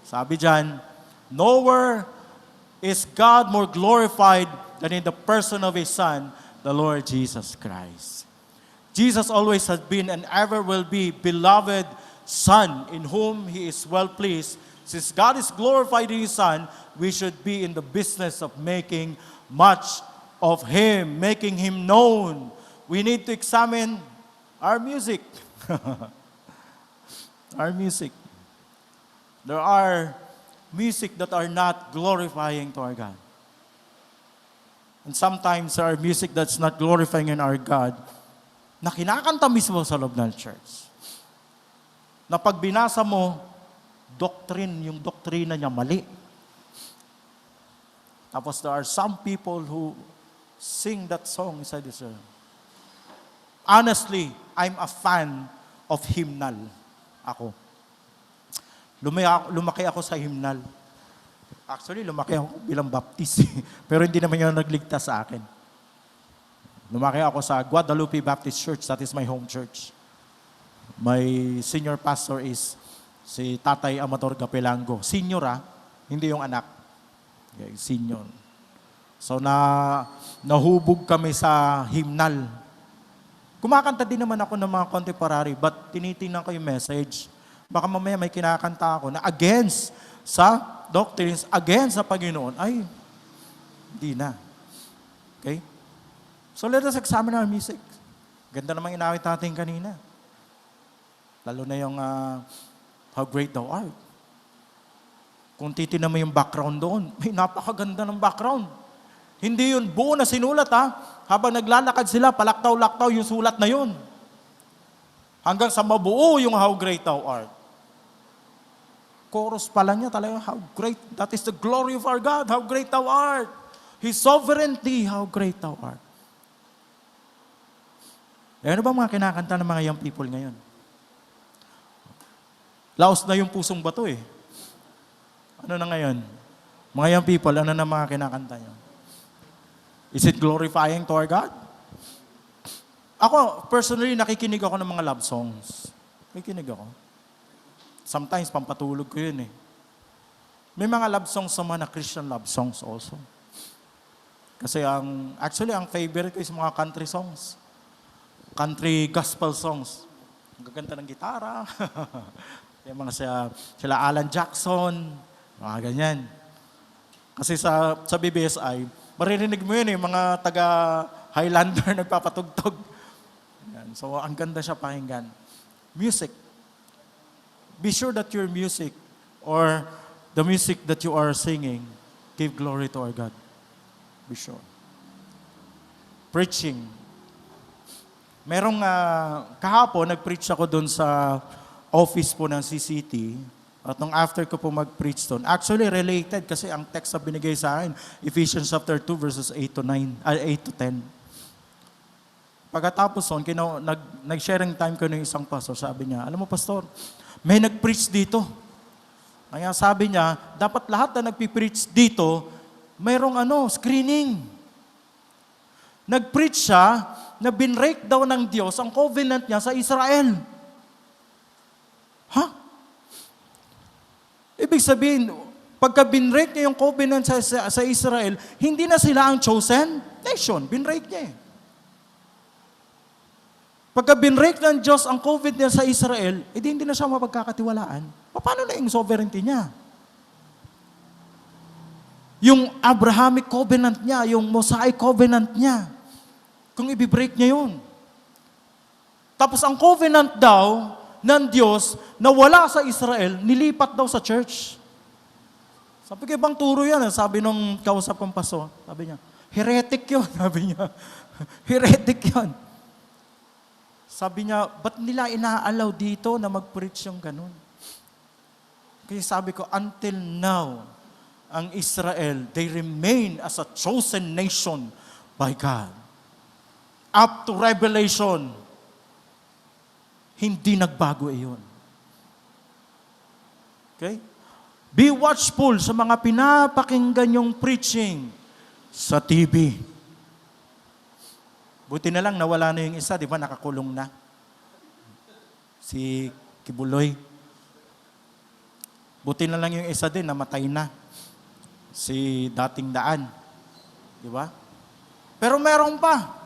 sabi dyan, nowhere is God more glorified than in the person of His Son, the Lord Jesus Christ. Jesus always has been and ever will be beloved Son in whom He is well pleased. Since God is glorified in His Son, we should be in the business of making much of Him, making Him known. We need to examine our music. Our music. There are music that are not glorifying to our God. And sometimes there are music that's not glorifying in our God na kinakanta mismo sa loob ng church. Na pag binasa mo, yung doktrina niya mali. Tapos there are some people who sing that song inside the church. Honestly, I'm a fan of hymnal. Ako. Lumaki ako sa hymnal. Actually, lumaki ako bilang Baptist. Pero hindi naman yun nagligtas sa akin. Lumaki ako sa Guadalupe Baptist Church. That is my home church. My senior pastor is si Tatay Amator Gapelango. Senior hindi yung anak. Okay, senior. So nahubog kami sa hymnal. Kumakanta din naman ako ng mga contemporary, but tinitingnan ko yung message. Baka mamaya may kinakanta ako na against sa doctrines, against sa Panginoon. Ay, hindi na. Okay? So let us examine our music. Ganda namang inawit natin kanina. Lalo na yung How Great Thou Art. Kung titignan mo yung background doon, may napakaganda ng background. Hindi yun buo na sinulat Habang naglalakad sila, palaktaw-laktaw yung sulat na yun. Hanggang sa mabuo yung How Great Thou Art. Chorus pa lang niya talaga, how great, that is the glory of our God, how great Thou art. His sovereignty, how great Thou art. Ano ba mga kinakanta ng mga young people ngayon? Laos na yung pusong bato Ano na ngayon? Mga young people, ano na mga kinakanta nyo? Is it glorifying to our God? Ako, personally, nakikinig ako ng mga love songs. Nakikinig ako. Sometimes, pampatulog ko yun May mga love songs naman na Christian love songs also. Kasi actually, ang favorite ko is mga country songs. Country gospel songs. Ang gaganda ng gitara. Yung mga sila Alan Jackson, mga ganyan. Kasi sa BBSI, maririnig mo yun mga taga Highlander nagpapatugtog. Yan. So, ang ganda siya pakinggan. Music. Be sure that your music or the music that you are singing give glory to our God. Be sure. Preaching. Merong kahapon, nag-preach ako doon sa office po ng CCT. At nung after ko po mag-preach doon, actually related kasi ang text na binigay sa akin, Ephesians chapter 2 verses 8 to 10. Pagkatapos doon, nag-sharing time ko ng isang pastor, sabi niya, alam mo pastor, may nag-preach dito. Kaya sabi niya, dapat lahat na nagpi-preach dito, mayroong screening. Nag-preach siya na binrake daw ng Diyos ang covenant niya sa Israel. Ibig sabihin, pagka binrake niya yung covenant sa Israel, hindi na sila ang chosen nation. Binrake niya Pagka binrake ng Diyos ang covenant niya sa Israel, hindi na siya mapagkakatiwalaan. Paano na yung sovereignty niya? Yung Abrahamic covenant niya, yung Mosaic covenant niya, kung ibibreak niya yun. Tapos ang covenant daw ng Diyos na wala sa Israel, nilipat daw sa church. Sabi ko, ibang turo yan. Sabi nung kausap kong paso, sabi niya, heretic yun. Sabi niya, heretic yun. Sabi niya, ba't nila inaalaw dito na mag-preach yung ganun? Kaya sabi ko, until now, ang Israel, they remain as a chosen nation by God. Up to Revelation, hindi nagbago iyon. Okay? Be watchful sa mga pinapakinggan yung preaching sa TV. Buti na lang nawala na yung isa, di ba? Nakakulong na. Si Kibuloy. Buti na lang yung isa din, namatay na. Si Dating Daan. Di ba? Pero meron pa.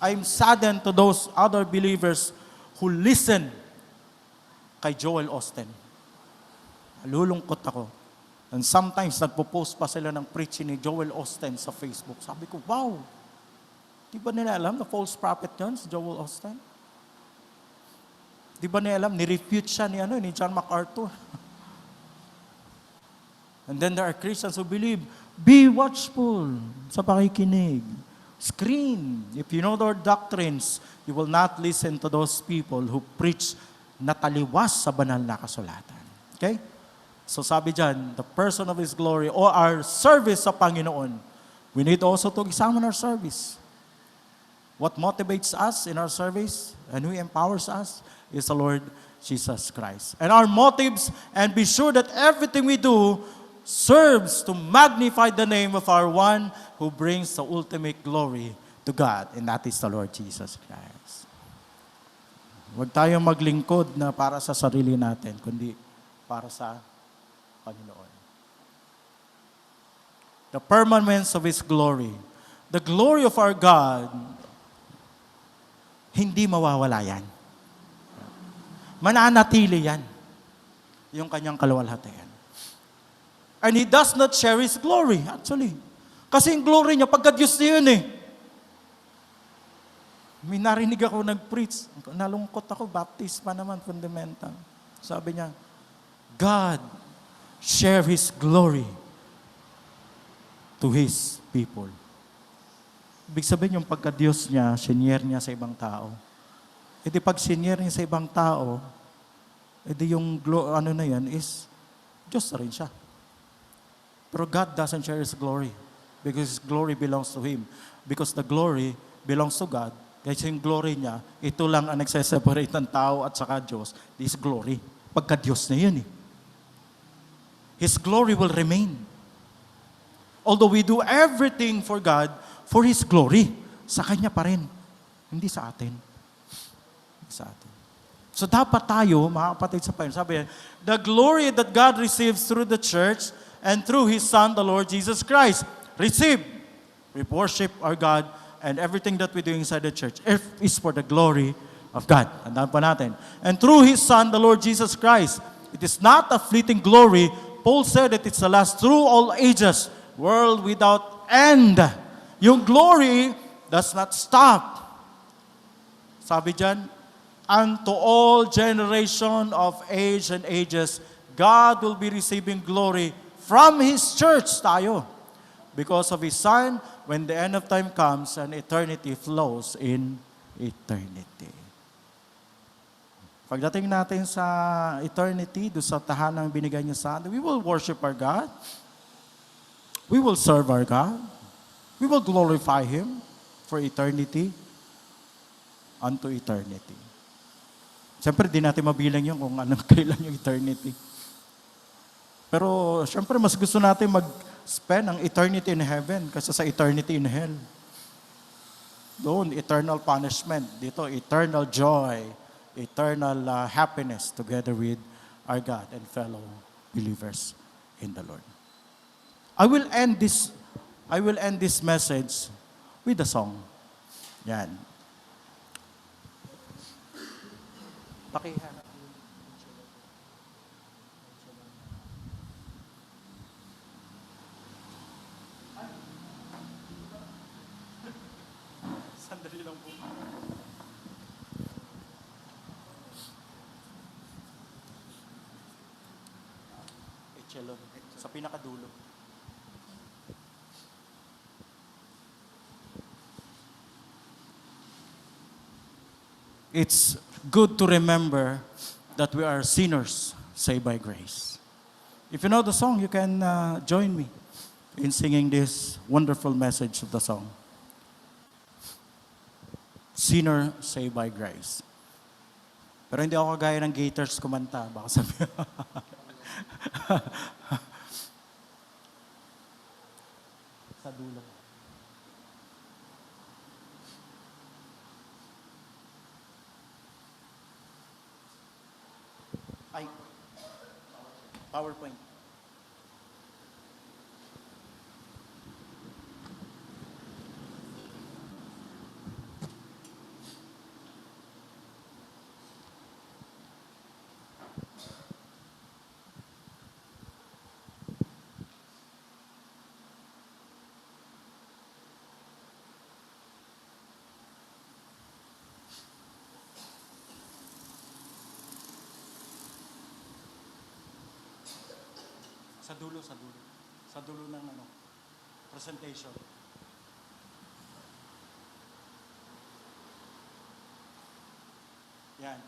I'm saddened to those other believers who listen kay Joel Osteen. Nalulungkot ako. And sometimes, nagpo-post pa sila ng preaching ni Joel Osteen sa Facebook. Sabi ko, wow! Di ba nila alam na false prophet yun, si Joel Osteen? Di ba nila alam, nirefute siya ni John MacArthur? And then there are Christians who believe, be watchful sa pakikinig. Screen. If you know their doctrines, you will not listen to those people who preach na taliwas sa banal na kasulatan. Okay? So sabi dyan, the person of His glory or our service sa Panginoon, we need also to examine our service. What motivates us in our service and who empowers us is the Lord Jesus Christ. And our motives, and be sure that everything we do serves to magnify the name of our one who brings the ultimate glory to God, and that is the Lord Jesus Christ. Huwag tayong maglingkod na para sa sarili natin, kundi para sa Panginoon. The permanence of His glory. The glory of our God, hindi mawawala yan. Mananatili yan. Yung kanyang kaluwalhatian. And He does not share His glory, actually. Kasi yung glory niya, pagka-Diyos niya yun eh. May narinig ako nag-preach. Nalungkot ako, baptist pa naman, fundamental. Sabi niya, God share His glory to His people. Ibig sabihin yung pagka-Diyos niya, senior niya sa ibang tao. E di pag senior niya sa ibang tao, e di yung ano na yan is, Diyos na rin siya. Pero God doesn't share His glory because His glory belongs to Him. Because the glory belongs to God, kasi yung glory niya, ito lang ang nagseseparate ng tao at saka Diyos, this glory. Pagka-Diyos na yun eh. His glory will remain. Although we do everything for God, for His glory, sa Kanya pa rin. Hindi sa atin. Sa atin. So dapat tayo, mga kapatid sa Panginoon, sabi, the glory that God receives through the church and through His Son, the Lord Jesus Christ. Receive. We worship our God and everything that we do inside the church is for the glory of God. Tandaan pa natin. And through His Son, the Lord Jesus Christ. It is not a fleeting glory. Paul said that it's the last through all ages, world without end. Yung glory does not stop. Sabi dyan, unto all generation of age and ages, God will be receiving glory from His church tayo. Because of His Son, when the end of time comes and eternity flows in eternity. Pagdating natin sa eternity, doon sa tahanang binigay niya sa atin, we will worship our God. We will serve our God. We will glorify Him for eternity unto eternity. Siyempre, di natin mabilang yun kung anong kailan yung eternity. Pero, siyempre, mas gusto natin mag-spend ang eternity in heaven kaysa sa eternity in hell. Doon, eternal punishment. Dito, eternal joy, eternal happiness together with our God and fellow believers in the Lord. I will end this message with a song. Yan. Pakihanap. Sandali lang po. Cello. Sa pinakadulo. It's good to remember that we are sinners saved by grace. If you know the song, you can join me in singing this wonderful message of the song. Sinner saved by grace. Pero hindi ako kagaya ng Gators kumanta. Baka sabi. Sa dulo. Ay. PowerPoint. Sa dulo, sa dulo. Sa dulo ng presentation. Yan.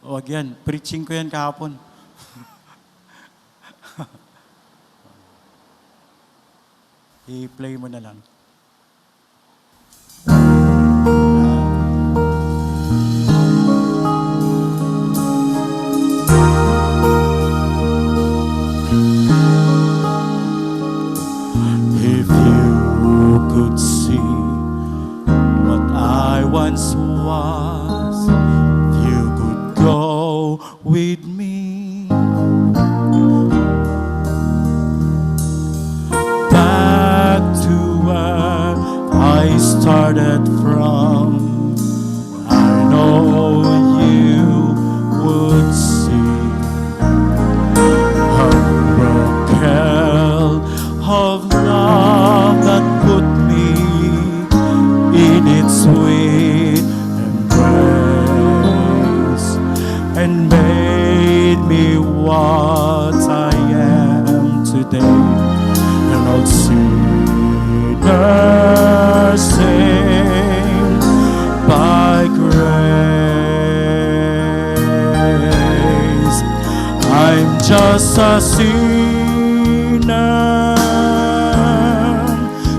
Wag yan. Preaching ko yan kahapon. I-play mo na lang. If you could see what I once was, if you could go with me back to where I started from, I know you would see a miracle of love that put me in its sweet embrace and made me what I am today. An old sinner saved by grace. I'm just a sinner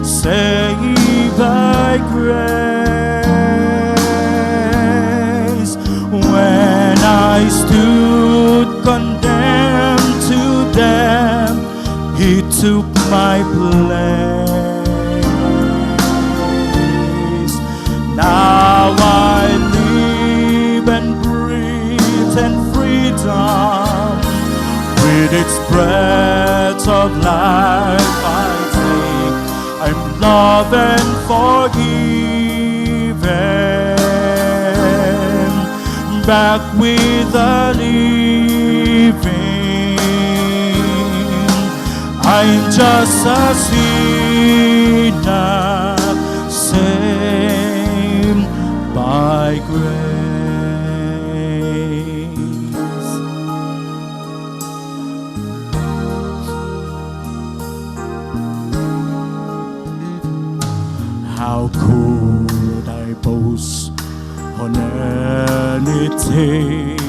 saved by grace. When I stood condemned to death, He took my place. Now I live and breathe in freedom. With its breath of life I take, I'm loved and forgiven, back with the living. I'm just a sinner saved by grace. How could I boast on anything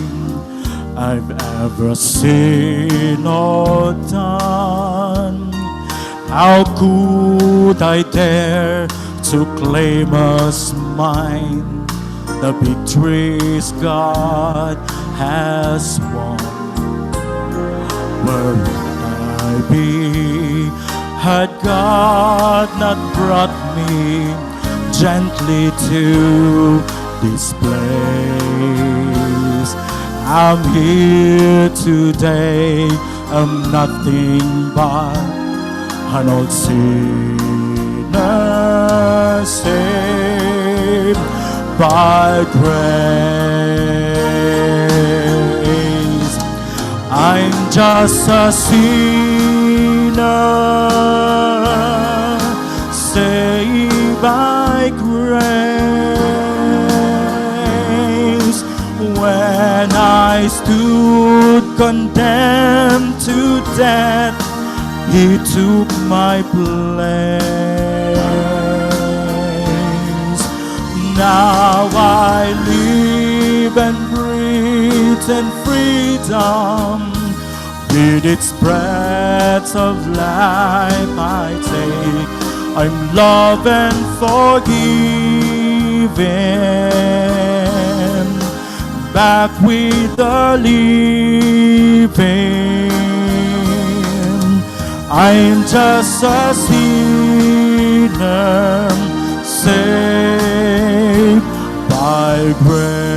I've ever seen or done? How could I dare to claim as mine the victories God has won? Where would I be had God not brought me gently to this place? I'm here today, I'm nothing but an old sinner saved by grace. I'm just a sinner saved by grace. When I stood condemned to death, He took my place. Now I live and breathe in freedom. With its breath of life I take, I'm loved and forgiven, back with the living. I'm just a sinner saved by grace.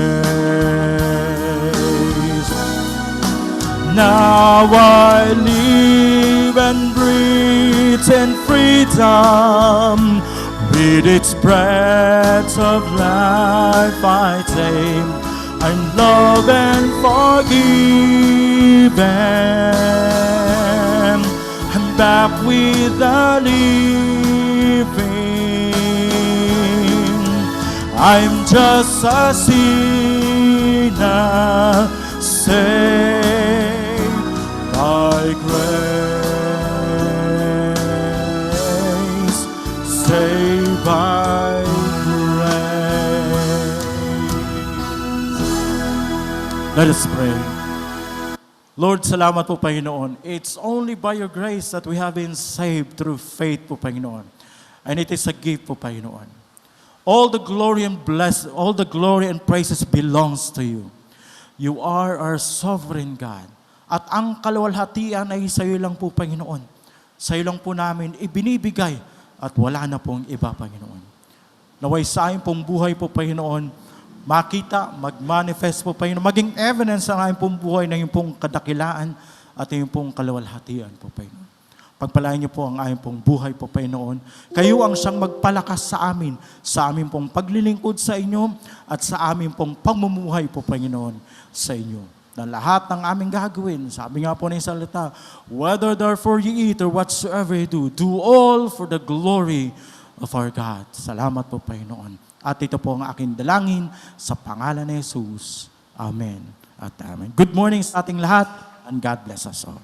Now I live and breathe and freedom. With its breath of life I tame. I'm loved and forgiven. I'm back with the living. I'm just a sinner saved by grace, saved by grace. Let us pray. Lord, salamat po, Panginoon. It's only by your grace that we have been saved through faith po, Panginoon. And it is a gift po, Panginoon. All the glory and praises belongs to you. You are our sovereign God. At ang kaluwalhatian ay sa iyo lang po, Panginoon. Sa iyo lang po namin ibinibigay at wala na pong iba, Panginoon. Naway sa aming pong buhay po, Panginoon, makita, mag-manifest po, Panginoon, maging evidence ang aming pong buhay na yung pong kadakilaan at yung pong kaluwalhatian po, Panginoon. Pagpalain niyo po ang aming pong buhay po, Panginoon. Kayo ang siyang magpalakas sa amin pong paglilingkod sa inyo at sa amin pong pamumuhay po, Panginoon, sa inyo. Na lahat ng aming gagawin, sabi nga po ng salita, whether therefore you eat or whatsoever you do all for the glory of our God. Salamat po, Panginoon. At ito po ang aking dalangin sa pangalan ni Jesus. Amen at amen. Good morning sa ating lahat and God bless us all.